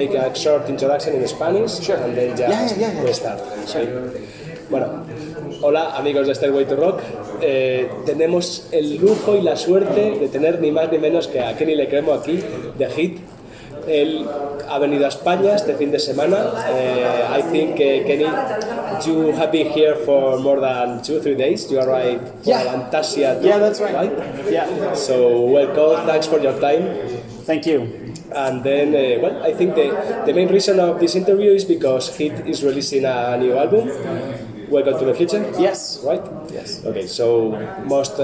Make a short introduction in Spanish, sure. And then just we start. Sure. Bueno, hola amigos de Stairway to Rock. Tenemos el lujo y la suerte de tener ni más ni menos que a Kenny Leckremo aquí, de H.E.A.T. Él ha venido a España este fin de semana. I think, Kenny, you have been here for more than 2-3 days. You arrived for Avantasia. Yeah, that's right. Yeah. So, welcome. Thanks for your time. Thank you. And then, well, I think the main reason of this interview is because H.E.A.T is releasing a new album, Welcome to the Future. Yes. Right? Yes. Okay, so most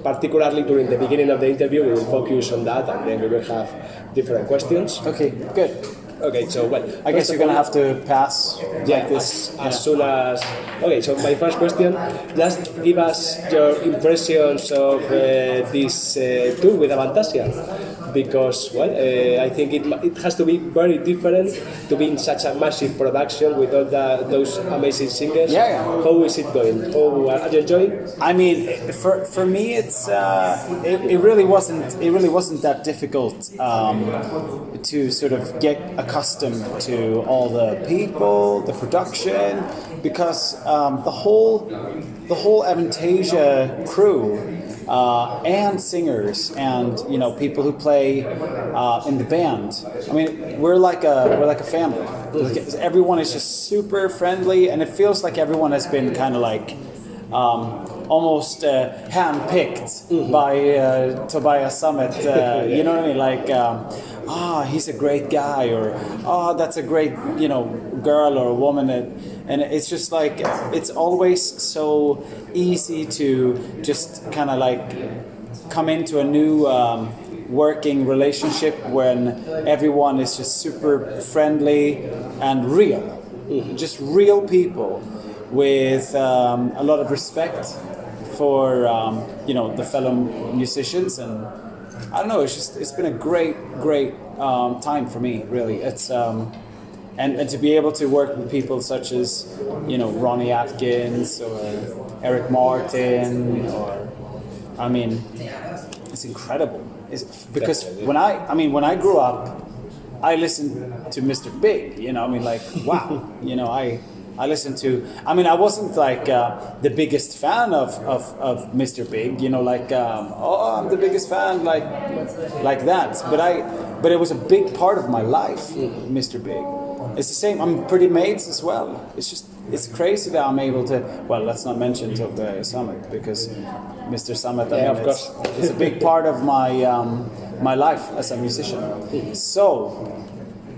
particularly during the beginning of the interview, we will focus on that, and then we will have different questions. Okay, good. Okay, so well, I guess you're gonna have to pass like this as soon as. Okay, so my first question, just give us your impressions of this tour with Avantasia, because well, I think it has to be very different to be in such a massive production with all those amazing singers. Yeah. How is it going? How are you enjoying? I mean, for me, it's it really wasn't that difficult to sort of get accustomed to all the people, the production, because the whole Avantasia crew and singers and people who play in the band. I mean, we're like a family. Everyone is just super friendly, and it feels like everyone has been kind of like almost hand-picked by Tobias Summit. You know what I mean? Like, he's a great guy, or that's a great girl or a woman, and it's just like it's always so easy to just kind of like come into a new working relationship when everyone is just super friendly and real, just real people with a lot of respect for the fellow musicians, and I don't know, it's been a great time for me, really. It's and to be able to work with people such as Ronnie Atkins or Eric Martin, or I mean, it's incredible. Because when I grew up, I listened to Mr. Big. I mean, like, wow. I listened to. I mean, I wasn't like the biggest fan of Mr. Big. I'm the biggest fan, like that. But it was a big part of my life, Mr. Big. It's the same. I'm Pretty Maids as well. It's crazy that I'm able to. Well, let's not mention Tobias Summit, because Mr. Summit. Of course, it's a big part of my life as a musician. So,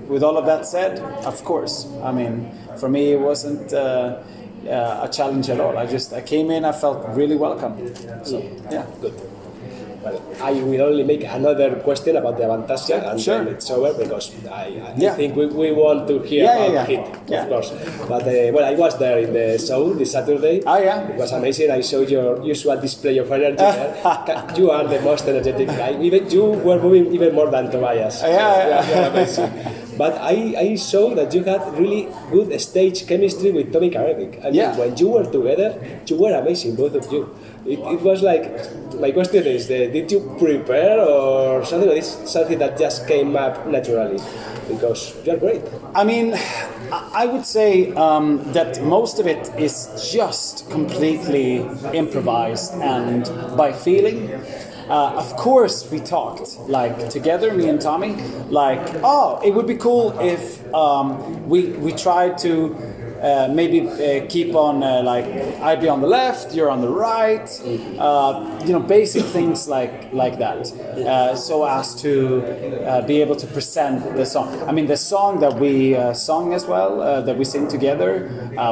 with all of that said, of course, I mean, for me it wasn't a challenge at all. I came in, I felt really welcome. So, yeah. Good. Well, I will only make another question about the Avantasia, and sure. then it's over, because I think we want to hear about it, of course. But well, I was there in the show this Saturday. Oh yeah, it was amazing. I saw your usual display of energy there. You are the most energetic guy. Even you were moving even more than Tobias. Yeah. You're amazing. But I saw that you had really good stage chemistry with Tommy Karevic. I mean, when you were together, you were amazing, both of you. It was like, my question is, did you prepare or something like this, something that just came up naturally? Because you're great. I mean, I would say that most of it is just completely improvised and by feeling. Of course, we talked like together, me and Tommy, like, it would be cool if we tried to maybe keep on like I'd be on the left, you're on the right, basic things like that, so as to be able to present the song. I mean, the song that we sung as well, that we sing together,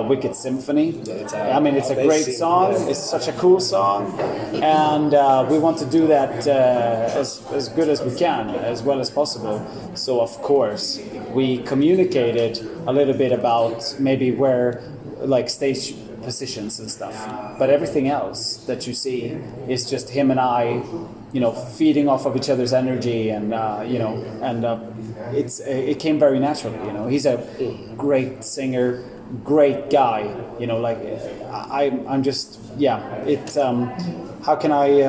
Wicked Symphony. It's a great song. It's such a cool song, and we want to do that as good as we can, as well as possible. So of course we communicated a little bit about maybe where like stage positions and stuff, but everything else that you see is just him and I, feeding off of each other's energy, and it came very naturally. He's a great singer, great guy. I'm just how can I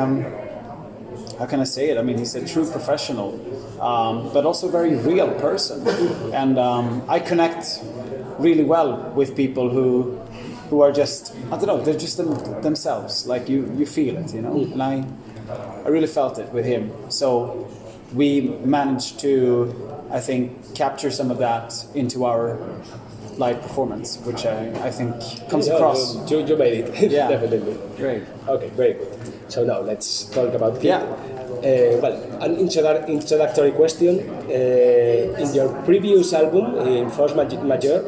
how can I say it? I mean, he's a true professional, but also very real person, and I connect really well with people who are just, I don't know, they're just themselves. Like you feel it, you know. And I really felt it with him. So we managed to, I think, capture some of that into our live performance, which I think comes across. You made it. Yeah, definitely. Great. Okay, very good. So now let's talk about H.E.A.T. Yeah. Well, an introductory question. In your previous album, in Force Majeure,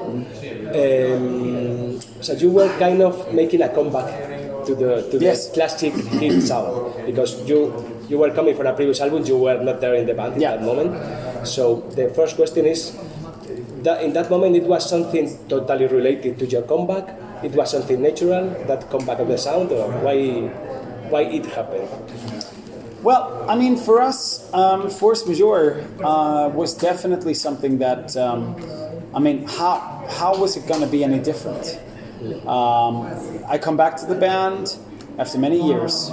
so you were kind of making a comeback to the Yes. classic H.E.A.T sound, because you were coming from a previous album, you were not there in the band Yeah. at that moment. So the first question is, that in that moment it was something totally related to your comeback? It was something natural, that comeback of the sound, or why it happened? Well, I mean, for us, Force Majeure was definitely something that, I mean, how was it going to be any different? I come back to the band after many years.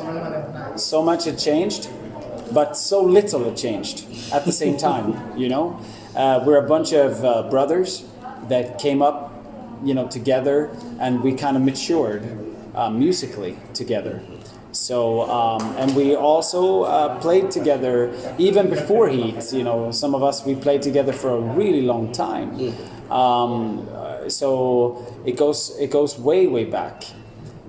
So much had changed, but so little had changed at the same time, you know? We're a bunch of brothers that came up, you know, together, and we kind of matured musically together. So, and we also played together even before H.E.A.T. You know, some of us, we played together for a really long time. So it goes way back.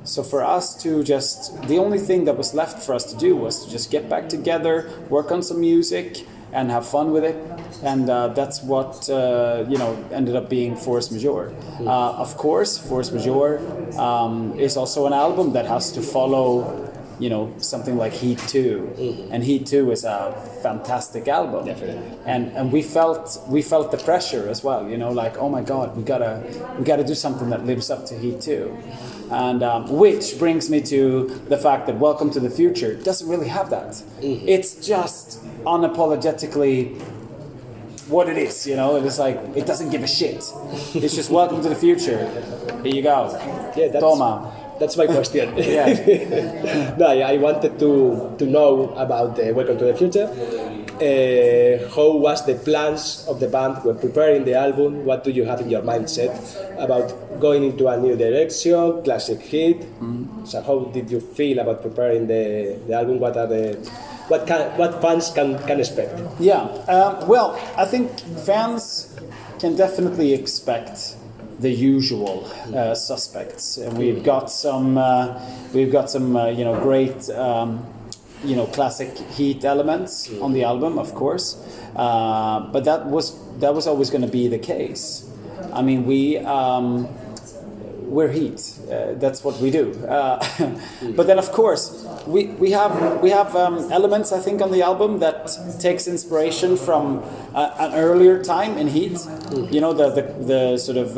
So for us to just, the only thing that was left for us to do was to just get back together, work on some music, and have fun with it. And that's what, you know, ended up being Force Majeure. Of course, Force Majeure is also an album that has to follow, you know, something like H.E.A.T 2, and H.E.A.T 2 is a fantastic album. Definitely. And we felt the pressure as well, you know, like, oh my God, we gotta do something that lives up to H.E.A.T 2, and which brings me to the fact that Welcome to the Future doesn't really have that. It's just unapologetically what it is, you know. It's like, it doesn't give a shit. It's just Welcome to the Future. Here you go. Yeah, Toma. That's my question. Yeah. No, I wanted to know about Welcome to the Future. How was the plans of the band when preparing the album? What do you have in your mindset about going into a new direction, classic hit? So how did you feel about preparing the album? What fans can expect? Yeah. Well, I think fans can definitely expect the usual suspects. We've got some you know, great you know, classic H.E.A.T elements on the album, of course, but that was always going to be the case. I mean, we're H.E.A.T. That's what we do. But then, of course, we have elements, I think, on the album that takes inspiration from an earlier time in H.E.A.T. You know, the sort of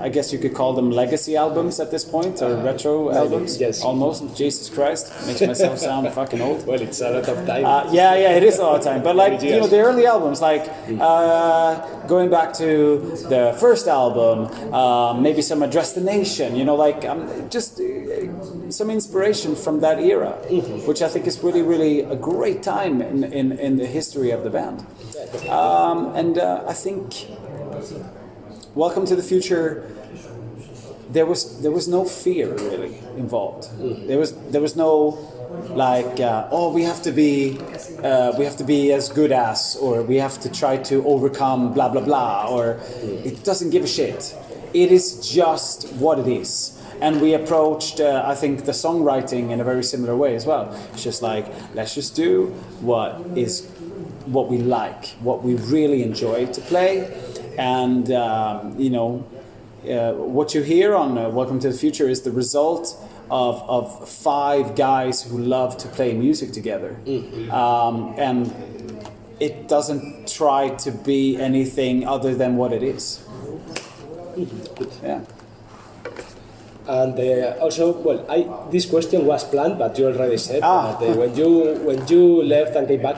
I guess you could call them legacy albums at this point, or retro albums. Yes. Almost. Jesus Christ, makes myself sound fucking old. Well, it's a lot of time. Yeah, it is a lot of time. But like, you know, the early albums, like going back to the first album, maybe some Address the Nation, you know, like just some inspiration from that era, which I think is really a great time in the history of the band. I think Welcome to the Future, there was no fear really involved. There was no like we have to be as good as, or we have to try to overcome blah blah blah, or it doesn't give a shit. It is just what it is. And we approached, I think, the songwriting in a very similar way as well. It's just like, let's just do what we like, what we really enjoy to play. And, you know, what you hear on Welcome to the Future is the result of 5 guys who love to play music together. And it doesn't try to be anything other than what it is. Yeah. And also, well, this question was planned, but you already said that when you left and came back,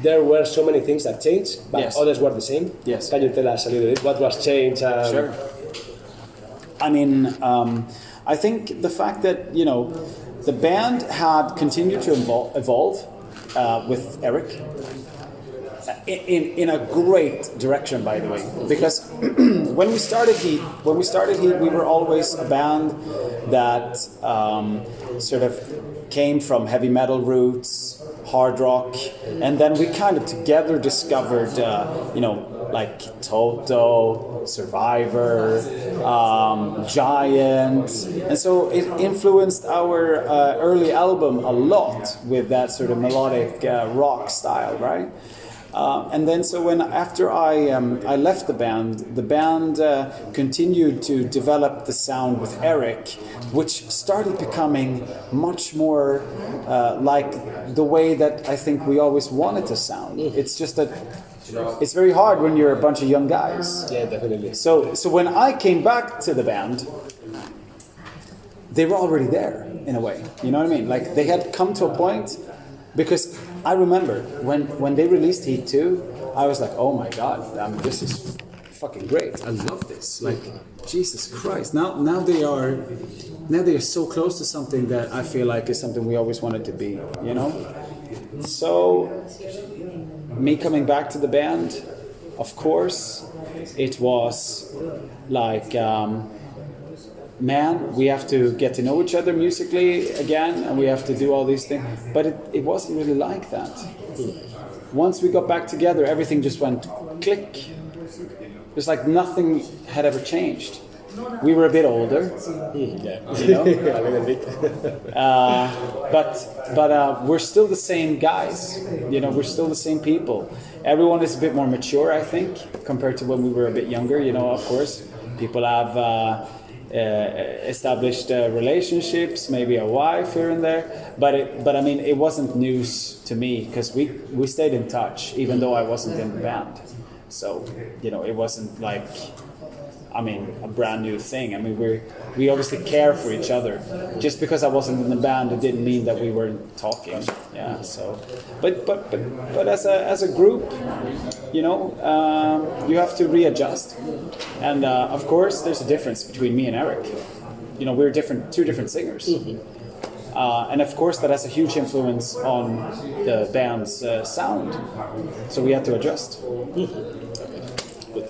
there were so many things that changed, but Yes. others were the same. Yes. Can you tell us a little bit what was changed? Sure. I mean, I think the fact that, you know, the band had continued to evolve, with Eric. In a great direction, by the way, because when we started H.E.A.T, we were always a band that sort of came from heavy metal roots, hard rock, and then we kind of together discovered, like Toto, Survivor, Giant, and so it influenced our early album a lot with that sort of melodic rock style, right? And then so after I left the band continued to develop the sound with Eric, which started becoming much more like the way that I think we always wanted to sound. It's just that it's very hard when you're a bunch of young guys. Yeah, definitely. So when I came back to the band, they were already there in a way. You know what I mean? Like they had come to a point. Because I remember when they released H.E.A.T 2, I was like, oh my god, this is fucking great. I love this. Like, Jesus Christ. Now they are so close to something that I feel like is something we always wanted to be, you know? So, me coming back to the band, of course, it was like, man, we have to get to know each other musically again, and we have to do all these things. But it wasn't really like that. Once we got back together, everything just went click. It was like nothing had ever changed. We were a bit older, you know? A little bit. But we're still the same guys. You know, we're still the same people. Everyone is a bit more mature, I think, compared to when we were a bit younger. You know, of course, people have. Established relationships, maybe a wife here and there, but I mean it wasn't news to me because we stayed in touch even though I wasn't in the band. So it wasn't like a brand new thing. I mean we obviously care for each other. Just because I wasn't in the band, it didn't mean that we weren't talking. Yeah. So, but as a group, you have to readjust. And of course, there's a difference between me and Eric. We're two different singers. Mm-hmm. And of course, that has a huge influence on the band's sound. So we had to adjust. Mm-hmm. Good.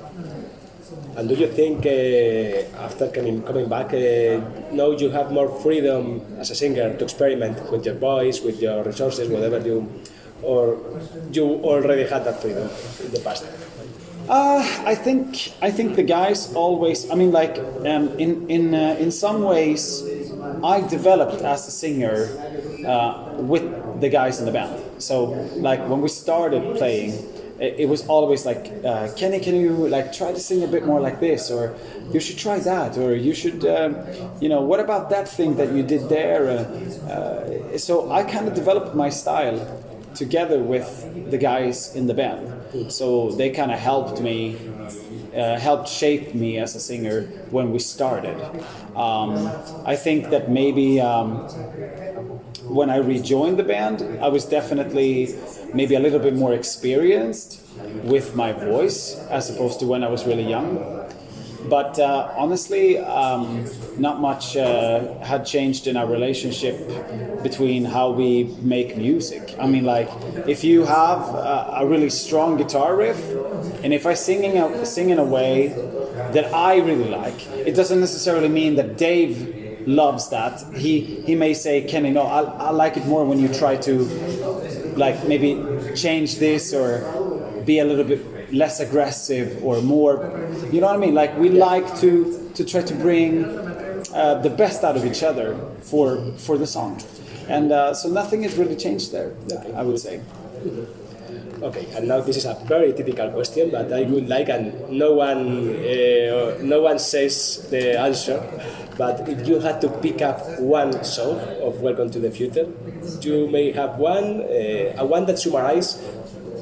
And do you think after coming back, now you have more freedom as a singer to experiment with your voice, with your resources, whatever or you already had that freedom in the past? I think the guys always. In some ways, I developed as a singer with the guys in the band. So like when we started playing, it was always like, Kenny, can you like try to sing a bit more like this, or you should try that, or you should, what about that thing that you did there? So I kind of developed my style together with the guys in the band. So they kind of helped me, helped shape me as a singer when we started. I think that maybe when I rejoined the band, I was definitely maybe a little bit more experienced with my voice as opposed to when I was really young. But honestly, not much had changed in our relationship between how we make music. I mean, like, if you have a really strong guitar riff, and if I sing in a way that I really like, it doesn't necessarily mean that Dave loves that. He may say, Kenny, no, I like it more when you try to, like, maybe change this or be a little bit less aggressive or more, you know what I mean? Like we like to try to bring the best out of each other for the song, and so nothing has really changed there. I would say. Okay, and now this is a very typical question, but I would like, and no one says the answer, but if you had to pick up one song of Welcome to the Future, you may have one that summarizes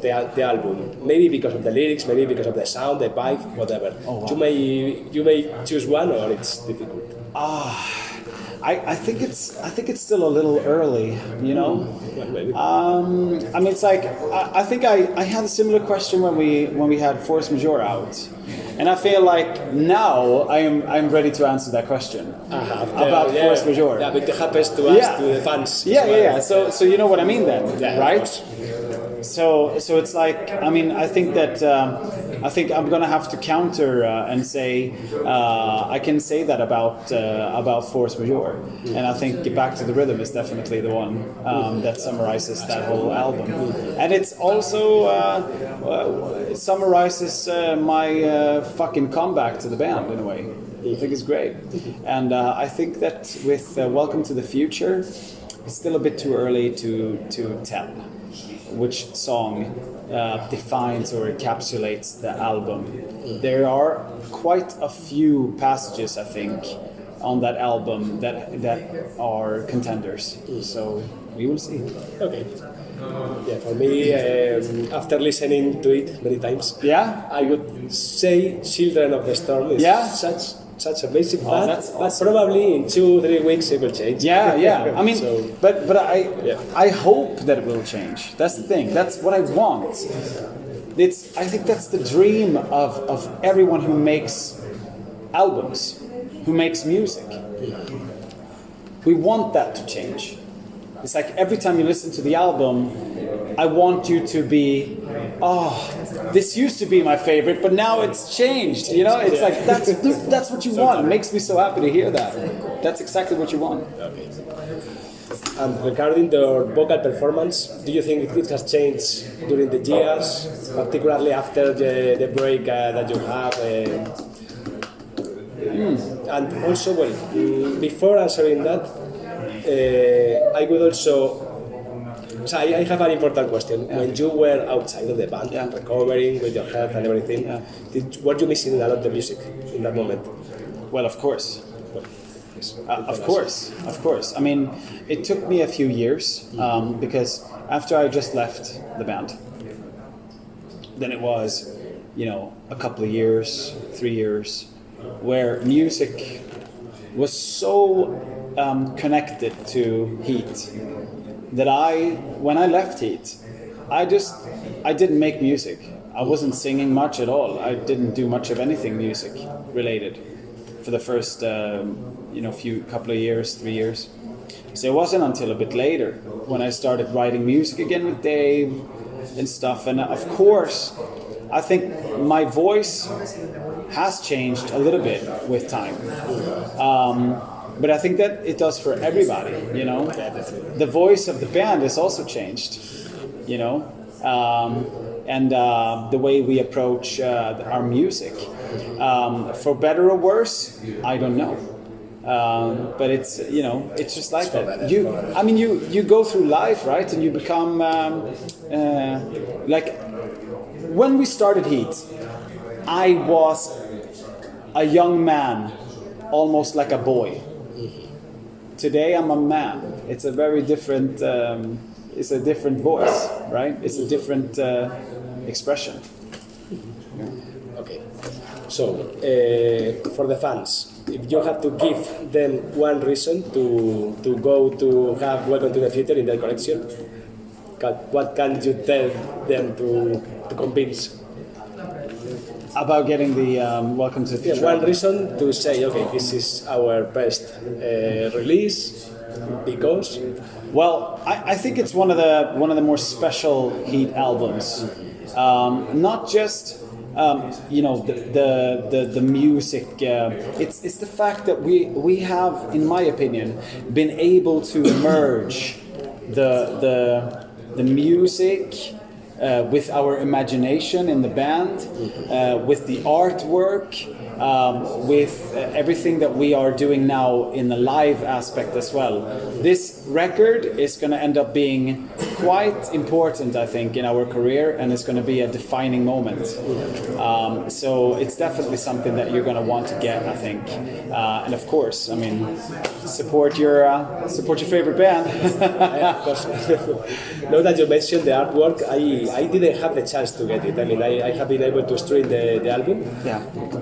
the album, maybe because of the lyrics, maybe because of the sound, the vibe, whatever. Oh, wow. You may choose one, or it's difficult. I think it's still a little early, you know. I mean, it's like I think I had a similar question when we had Force Majeure out, and I feel like now I'm ready to answer that question about Force Majeure. Yeah, but it happens to us, to the fans. Yeah. So you know what I mean then, right? So it's like, I mean, I think that I think I'm gonna have to counter and say I can say that about Force Majeure, and I think Get Back to the Rhythm is definitely the one that summarizes that whole album, and it's also it summarizes my fucking comeback to the band in a way. I think it's great, and I think that with Welcome to the Future, it's still a bit too early to tell which song defines or encapsulates the album. There are quite a few passages, I think, on that album that are contenders. So we will see. Okay. Yeah, for me, after listening to it many times, I would say "Children of the Storm" is such a basic band, but probably in 2-3 weeks it will change. I mean, but I hope that it will change. That's the thing. That's what I want. I think that's the dream of everyone who makes albums, who makes music. We want that to change. It's like every time you listen to the album, I want you to be, this used to be my favorite, but now it's changed. You know, it's like that's what you want. It makes me so happy to hear that. That's exactly what you want. Okay. And regarding your vocal performance, do you think it has changed during the years, particularly after the break that you have? And also, before answering that, I would also. So I have an important question. When you were outside of the band, recovering with your health and everything, were you missing a lot of the music in that moment? Well, of course. Of course. I mean, it took me a few years because after I just left the band, then it was, a couple of years, 3 years, where music was so connected to H.E.A.T that when I left H.E.A.T, I didn't make music. I wasn't singing much at all. I didn't do much of anything music related for the first couple of years, 3 years. So it wasn't until a bit later when I started writing music again with Dave and stuff. And of course, I think my voice has changed a little bit with time. But I think that it does for everybody, The voice of the band has also changed, and the way we approach our music. For better or worse, I don't know. But it's, it's just like that. You go through life, right? And you become, like, when we started H.E.A.T, I was a young man, almost like a boy. Today I'm a man. It's a very different, it's a different voice, right? It's a different expression. Okay. So, for the fans, if you had to give them one reason to go to have Welcome to the Future in their collection, what can you tell them to convince? About getting the Welcome to the Future. One reason to say, okay, this is our best release, because. Well, I think it's one of the more special H.E.A.T albums. Not just the music. It's the fact that we have, in my opinion, been able to merge the music. With our imagination in the band, with the artwork, with everything that we are doing now in the live aspect as well. This record is going to end up being quite important, I think, in our career, and it's going to be a defining moment. So it's definitely something that you're going to want to get, I think. And of course, I mean, support your favorite band. Now that you mentioned the artwork, I didn't have the chance to get it. I mean, I have been able to stream the album,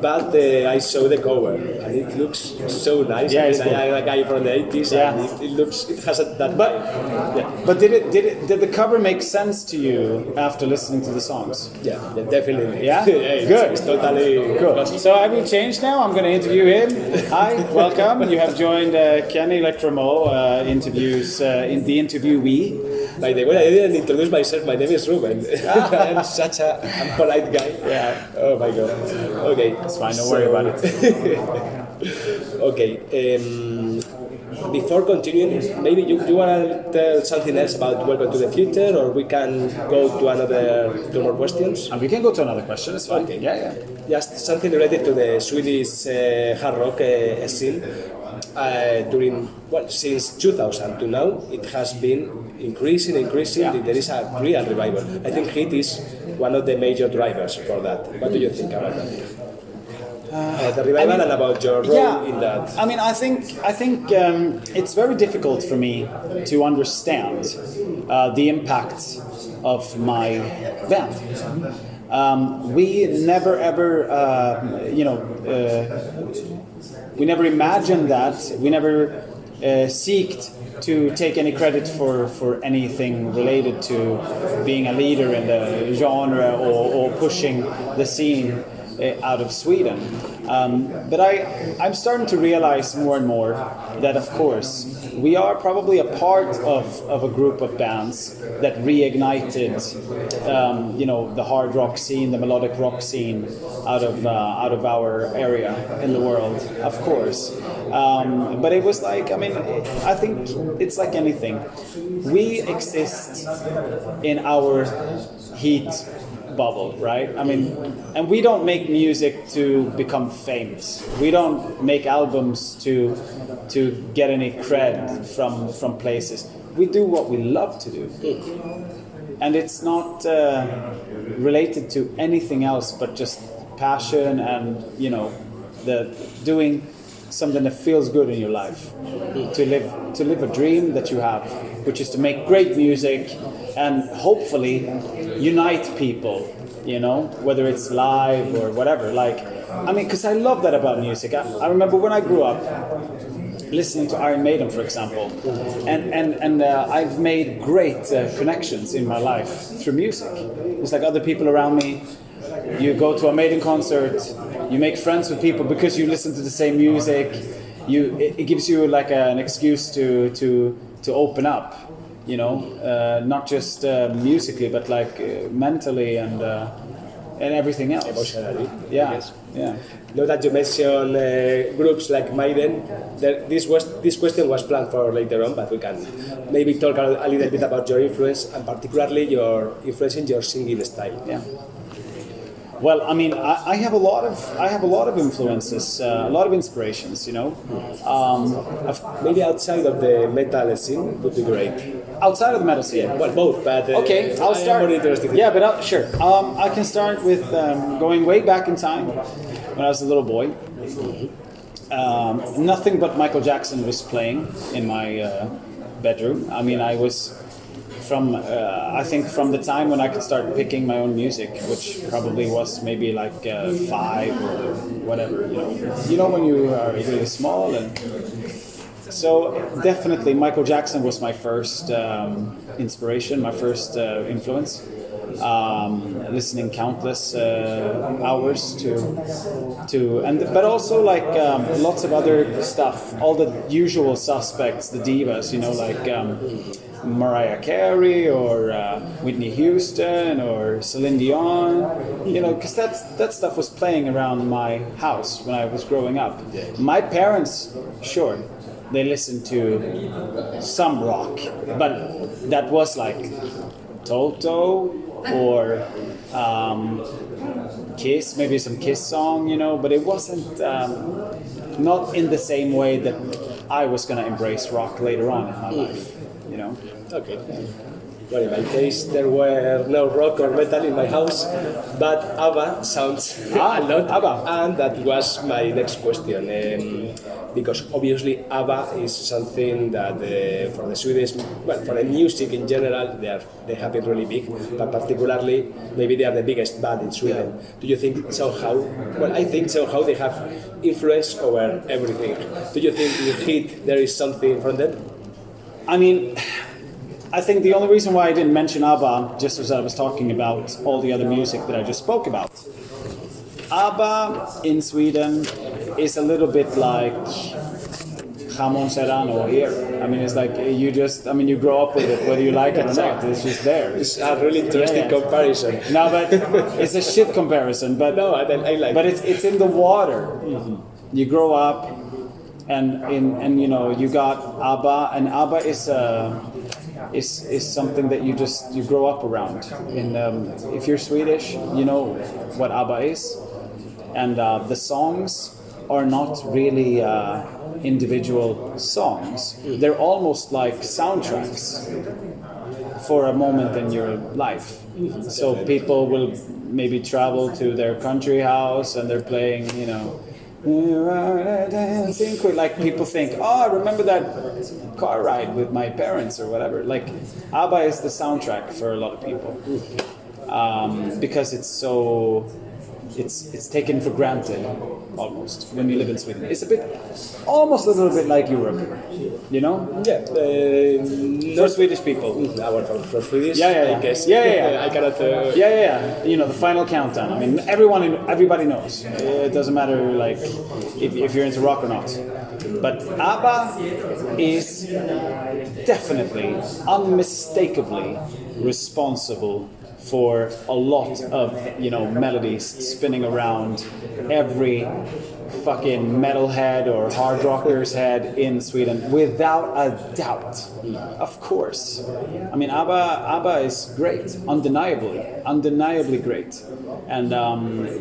but I saw the cover and it looks so nice. Yeah, I'm a guy from the 80s, and it has that. But did the cover make sense to you after listening to the songs? Yeah, definitely. Yeah, Good. It's totally cool. So I will change now. I'm going to interview him. Hi, welcome. You have joined Kenny Leckremo interviews in the interviewee. By the way, I didn't introduce myself. My name is Ruben. I'm such a polite guy. Yeah. Oh my god. Okay. It's fine. Don't worry about it. Okay. Before continuing, maybe you want to tell something else about Welcome to the Future, or we can go to two more questions. And we can go to another question. It's fine. Okay. Yeah. Just something related to the Swedish hard rock scene. Since 2000 to now, it has been increasing. Yeah. There is a real revival. I think H.E.A.T is one of the major drivers for that. What do you think about that? The revival and about your role in that. I mean, I think it's very difficult for me to understand the impact of my band. We never ever, we never imagined that. We never seeked to take any credit for anything related to being a leader in the genre or pushing the scene out of Sweden. But I'm starting to realize more and more that, of course, we are probably a part of a group of bands that reignited, the hard rock scene, the melodic rock scene out of our area in the world, of course. But it was like, I think it's like anything. We exist in our H.E.A.T bubble, right? And we don't make music to become famous. We don't make albums to get any cred from places. We do what we love to do, and it's not related to anything else but just passion and the doing something that feels good in your life, to live a dream that you have, which is to make great music and hopefully unite people, whether it's live or whatever. Because I love that about music. I remember when I grew up listening to Iron Maiden, for example, and I've made great connections in my life through music. It's like other people around me. You go to a Maiden concert, you make friends with people because you listen to the same music. It gives you like an excuse to open up. Not just musically, but like mentally and everything else. Emotionally. Yeah, Yes. yeah. Now that you mention groups like Maiden, this question was planned for later on, but we can maybe talk a little bit about your influence and particularly your influence in your singing style. Yeah. Well, I have a lot of influences, a lot of inspirations. Maybe outside of the metal scene would be great. Outside of the metal scene. Well, both, but Okay, I'll start. I'm more interested. Yeah, but sure. I can start with going way back in time when I was a little boy. Nothing but Michael Jackson was playing in my bedroom. I was from the time when I could start picking my own music, which probably was maybe like 5 or whatever. When you are really small, and so definitely Michael Jackson was my first inspiration, my first influence. Listening countless hours but also like lots of other stuff, all the usual suspects, the divas, Mariah Carey or Whitney Houston or Celine Dion, because that stuff was playing around my house when I was growing up. My parents, sure, they listened to some rock, but that was like Toto or Kiss, maybe some Kiss song, but it wasn't not in the same way that I was going to embrace rock later on in my life. Okay. Well, in my case, there were no rock or metal in my house, but ABBA sounds a lot. ABBA. And that was my next question. Because obviously ABBA is something that for the Swedish, for the music in general, they have been really big, but particularly maybe they are the biggest band in Sweden. Do you think somehow? Well, I think somehow they have influence over everything. Do you think with H.E.A.T there is something from them? I think the only reason why I didn't mention ABBA, just as I was talking about all the other music that I just spoke about. ABBA in Sweden is a little bit like jamón serrano here. I mean, it's like you grow up with it, whether you like it or not. It's just there. It's a really interesting comparison. No, but it's a shit comparison. But no, I like. But it's in the water. Mm-hmm. You grow up, and you know you got ABBA, and ABBA is something that you grow up around. And if you're Swedish, you know what ABBA is, and the songs are not really individual songs. They're almost like soundtracks for a moment in your life. So people will maybe travel to their country house and they're playing, you know, dancing queen. Like people think, oh, I remember that car ride with my parents or whatever. Like ABBA is the soundtrack for a lot of people because it's so it's taken for granted almost when you live in Sweden. It's almost a little bit like Europe, you know? Yeah. For Swedish people. For Swedish. Yeah. I guess. Yeah. I cannot. Yeah. You know, the final countdown. I mean, everybody knows. It doesn't matter like if you're into rock or not. But ABBA is definitely, unmistakably responsible for a lot of, you know, melodies spinning around every fucking metalhead or hard rocker's head in Sweden, without a doubt. Of course. I mean, ABBA is great, undeniably great. And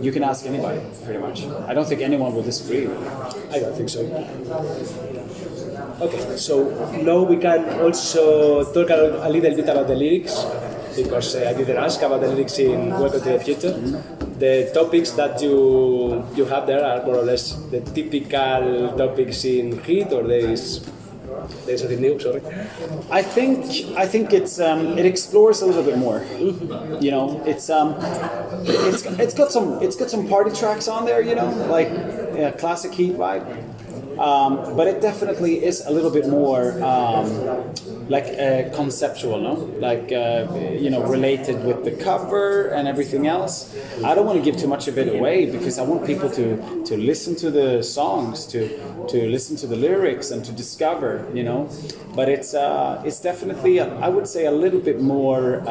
you can ask anybody, pretty much. I don't think anyone will disagree with it. I don't think so. Okay, so now we can also talk a little bit about the lyrics, because I didn't ask about the lyrics in Welcome to the Future. The topics that you have there are more or less the typical topics in H.E.A.T, or there's something new. Sorry. I think it explores a little bit more. You know, it's got some party tracks on there. You know, like classic H.E.A.T vibe. But it definitely is a little bit more conceptual, no? Like you know, related with the cover and everything else. I don't want to give too much of it away because I want people to listen to the songs, to listen to the lyrics and to discover, you know. But it's definitely I would say a little bit more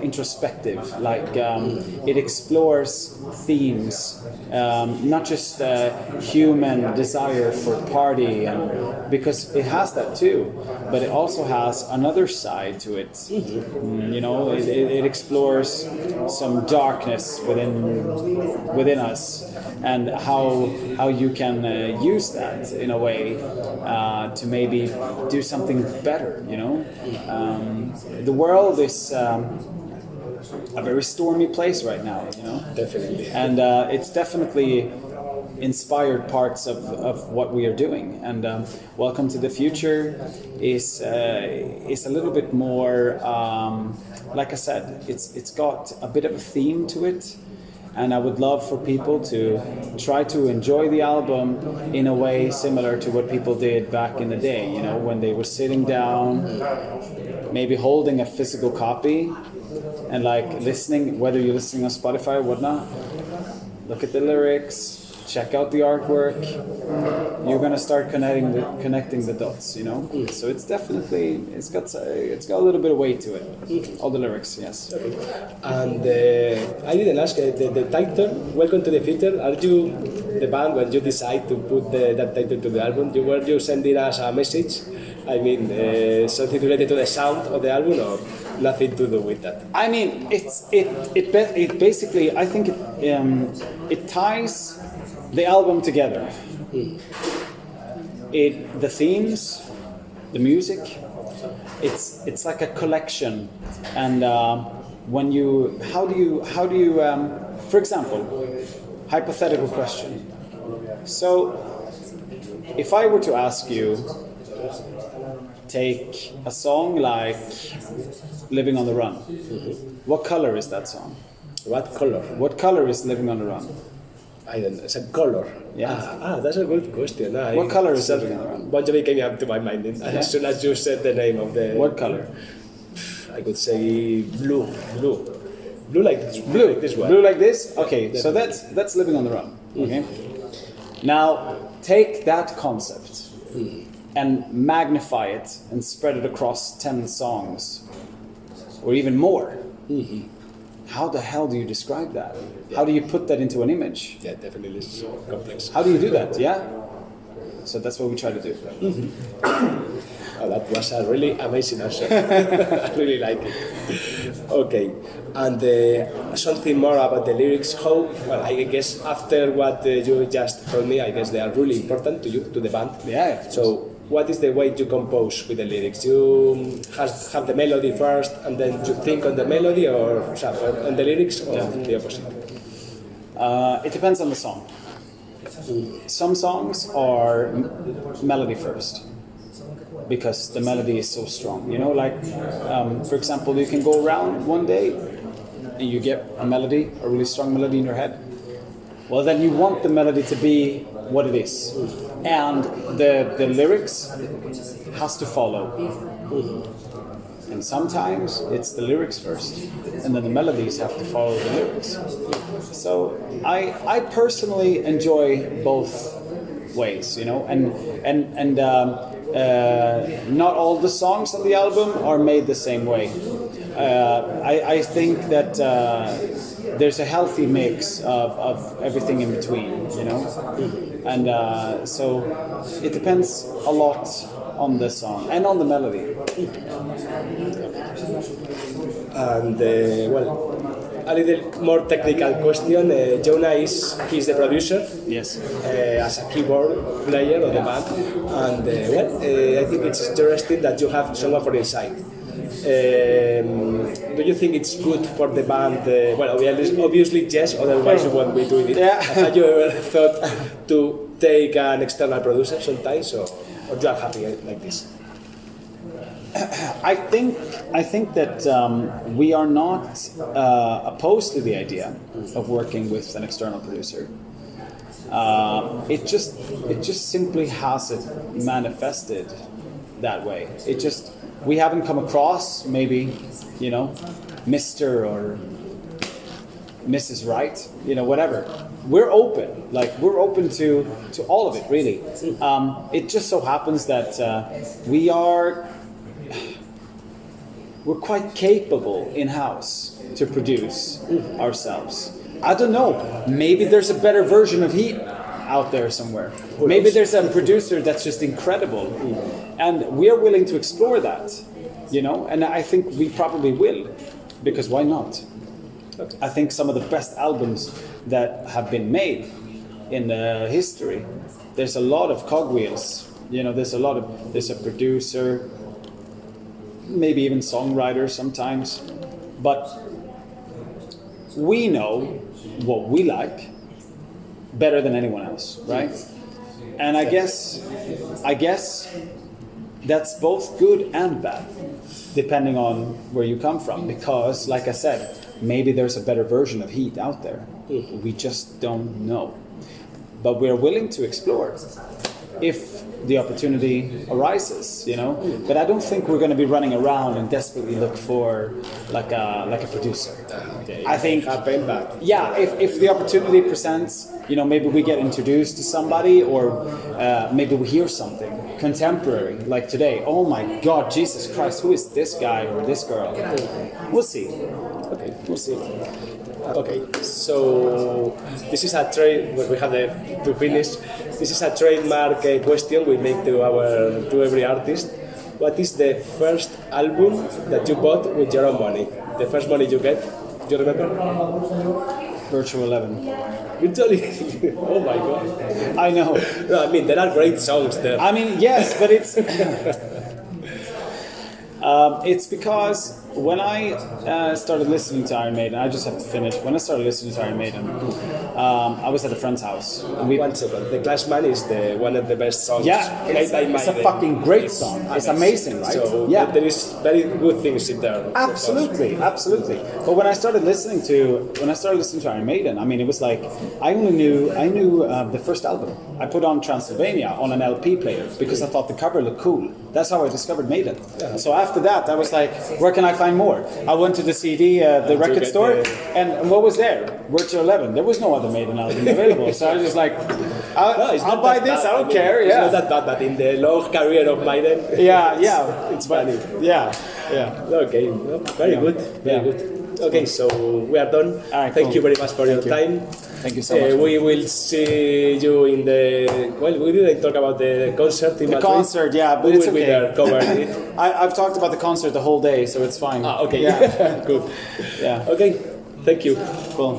introspective. Like it explores themes, not just human desire for party, and because it has that too, but it also has another side to it. You know, it explores some darkness within us, and how you can use that in a way to maybe do something better. You know, the world is a very stormy place right now. You know, definitely, and it's definitely inspired parts of what we are doing. And Welcome to the Future is a little bit more, like I said, it's got a bit of a theme to it. And I would love for people to try to enjoy the album in a way similar to what people did back in the day, you know, when they were sitting down, maybe holding a physical copy and like listening, whether you're listening on Spotify or whatnot, look at the lyrics, check out the artwork, you're gonna start connecting the dots, you know. So it's definitely it's got a little bit of weight to it. All the lyrics, yes. And I didn't ask the title. Welcome to the Future. Are you the band when you decide to put that title to the album? Were you sending us a message? I mean, something related to the sound of the album, or nothing to do with that? I mean, it basically, I think it ties the album together. The themes, the music, it's like a collection. And how do you for example, hypothetical question. So if I were to ask you, take a song like Living on the Run, what color is that song? What color? What color is Living on the Run? I don't know. It's a color. Yeah. That's a good question. What color is Living on the Run? Bon Jovi came up to my mind as soon as you said the name of the... What color? I could say blue. Blue like this. Blue. Like this one. Blue like this? Okay, so that's Living on the Run. Okay. Now, take that concept and magnify it and spread it across 10 songs or even more. How the hell do you describe that? How do you put that into an image? Yeah, definitely it's complex. How do you do that? Yeah? So that's what we try to do. Oh, that was a really amazing answer. I really like it. Okay, and something more about the lyrics. How? Well, I guess after what you just told me, I guess they are really important to you, to the band. Yeah. So, what is the way you compose with the lyrics? You have the melody first, and then you think on the melody, or on the lyrics, or the opposite? It depends on the song. Some songs are melody first, because the melody is so strong. You know, like, for example, you can go around one day and you get a melody, a really strong melody in your head. Well, then you want the melody to be what it is. And the lyrics has to follow. And sometimes it's the lyrics first, and then the melodies have to follow the lyrics. So I personally enjoy both ways, you know, and not all the songs on the album are made the same way. I think that there's a healthy mix of everything in between, you know, and so it depends a lot on the song and on the melody. And well, a little more technical question. Jonah he's the producer. Yes. As a keyboard player of the band, and I think it's interesting that you have someone for inside. Do you think it's good for the band? Well, obviously yes, otherwise you won't be doing it. Yeah. Have you ever thought to take an external producer sometimes, or you are happy like this? I think that we are not opposed to the idea of working with an external producer. It just simply hasn't manifested that way. We haven't come across maybe, you know, Mr. or Mrs. Right, you know, whatever. We're open to all of it, really. It just so happens that we're quite capable in-house to produce ourselves. I don't know, maybe there's a better version of H.E.A.T out there somewhere. Maybe there's a producer that's just incredible, and we're willing to explore that, you know, and I think we probably will, because why not? Okay. I think some of the best albums that have been made in history, there's a lot of cogwheels, you know, there's a producer, maybe even songwriters sometimes, but we know what we like better than anyone else, right? And I guess that's both good and bad, depending on where you come from, because like I said, maybe there's a better version of H.E.A.T out there. We just don't know, but we're willing to explore if the opportunity arises, you know. But I don't think we're going to be running around and desperately look for like a producer. Okay. I think, yeah, if the opportunity presents, you know, maybe we get introduced to somebody, or maybe we hear something contemporary, like today. Oh my God, Jesus Christ, who is this guy or this girl? We'll see. Okay, we'll see. Okay, so this is a trade. We have to finish. This is a trademark question we make to every artist. What is the first album that you bought with your own money? The first money you get? Do you remember? Virtual 11. Literally? Oh my God! I know. No, I mean there are great songs there. I mean, yes, but it's it's because when I started listening to Iron Maiden, I just have to finish. When I started listening to Iron Maiden, I was at a friend's house. One second. The Clashman is one of the best songs. Yeah, it's a fucking great song. It's amazing, right? So yeah, there is very good things in there. Absolutely. But when I started listening to Iron Maiden, I mean, it was like I knew the first album. I put on Transylvania on an LP player because I thought the cover looked cool. That's how I discovered Maiden. Yeah. So after that, I was like, where can I find more? I went to the CD, the record store, and what was there? Virtual 11. There was no they made an album available. So I was just like, I'll buy this. I don't care. It's Yeah. not that bad, but in the long career of Maiden, Yeah. it's funny. Yeah. Okay, no, very good, very good. Okay, so we are done. right, Thank cool. you very much for your time. Thank you so much. We will see you in the. Well, we didn't talk about the concert in Madrid. Concert, yeah, but We it's will be okay. there covering it. I've talked about the concert the whole day, so it's fine. Okay. Yeah. Good. Yeah. Okay. Thank you. Cool.